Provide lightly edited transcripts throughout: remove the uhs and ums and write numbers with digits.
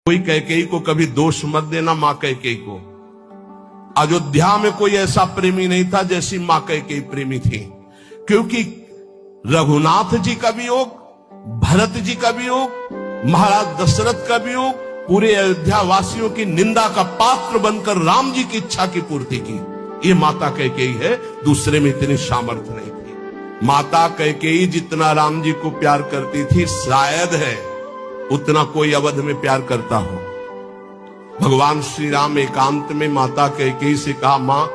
कोई कैकेयी को कभी दोष मत देना। मां कैकेयी को अयोध्या में कोई ऐसा प्रेमी नहीं था जैसी मां कैकेयी प्रेमी थी, क्योंकि रघुनाथ जी का वियोग, भरत जी का वियोग, महाराज दशरथ का वियोग पूरे अयोध्या वासियों की निंदा का पात्र बनकर राम जी की इच्छा की पूर्ति की। ये माता कैकेयी है, दूसरे में इतनी सामर्थ्य नहीं थी। माता कैकेयी जितना राम जी को प्यार करती थी, शायद है उतना कोई अवध में प्यार करता हो। भगवान श्री राम एकांत में माता कैकेयी से कहा, मां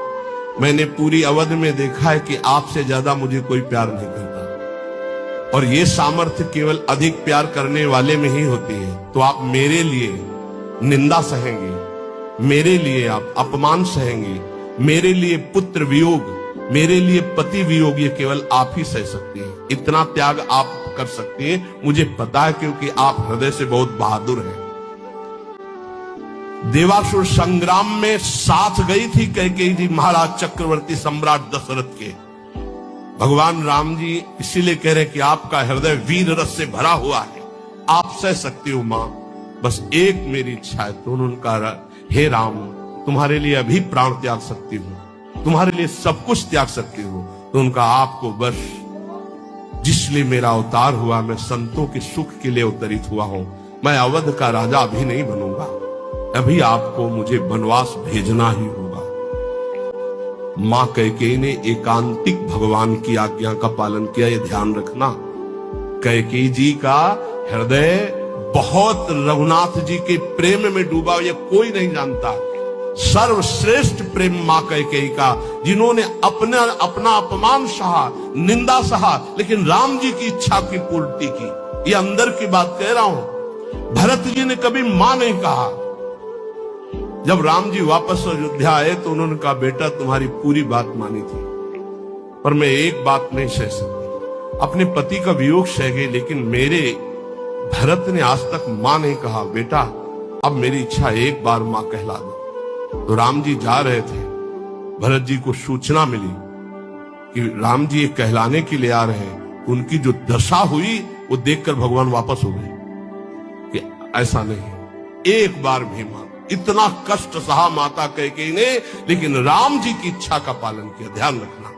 मैंने पूरी अवध में देखा है कि आपसे ज्यादा मुझे कोई प्यार नहीं करता, और ये सामर्थ्य केवल अधिक प्यार करने वाले में ही होती है। तो आप मेरे लिए निंदा सहेंगे, मेरे लिए आप अपमान सहेंगे, मेरे लिए पुत्र वियोग, मेरे लिए पति वियोग, ये केवल आप ही सह सकती हैं। इतना त्याग आप कर सकती हैं, मुझे पता है, क्योंकि आप हृदय से बहुत बहादुर हैं। देवासुर संग्राम में साथ गई थी कैकेयी जी महाराज चक्रवर्ती सम्राट दशरथ के। भगवान राम जी इसीलिए कह रहे हैं कि आपका हृदय वीर रस से भरा हुआ है, आप सह सकती हो मां, बस एक मेरी इच्छा है। तो उन्होंने कहा, हे राम तुम्हारे लिए अभी प्राण त्याग सकती हूं, तुम्हारे लिए सब कुछ त्याग सकती हूं। तो उनका आपको बस जिसलिए मेरा अवतार हुआ, मैं संतों के सुख के लिए अवतरित हुआ हूं, मैं अवध का राजा अभी नहीं बनूंगा, अभी आपको मुझे वनवास भेजना ही होगा। मां कैकेयी ने एकांतिक भगवान की आज्ञा का पालन किया, ये ध्यान रखना। कैकेयी जी का हृदय बहुत रघुनाथ जी के प्रेम में डूबा, ये कोई नहीं जानता। सर्वश्रेष्ठ प्रेम मां कैकेयी का, जिन्होंने अपना अपमान सहा, निंदा सहा, लेकिन राम जी की इच्छा की पूर्ति की। ये अंदर की बात कह रहा हूं। भरत जी ने कभी मां नहीं कहा। जब राम जी वापस अयोध्या आए तो उन्होंने कहा, बेटा तुम्हारी पूरी बात मानी थी, पर मैं एक बात नहीं सह सकती। अपने पति का वियोग सह गई, लेकिन मेरे भरत ने आज तक मां नहीं कहा। बेटा अब मेरी इच्छा एक बार मां कहला दो। तो राम जी जा रहे थे, भरत जी को सूचना मिली कि राम जी एक कहलाने के लिए आ रहे हैं। उनकी जो दशा हुई वो देखकर भगवान वापस हो गए कि ऐसा नहीं, एक बार भी मां। इतना कष्ट सहा माता कैकेयी ने, लेकिन राम जी की इच्छा का पालन किया। ध्यान रखना।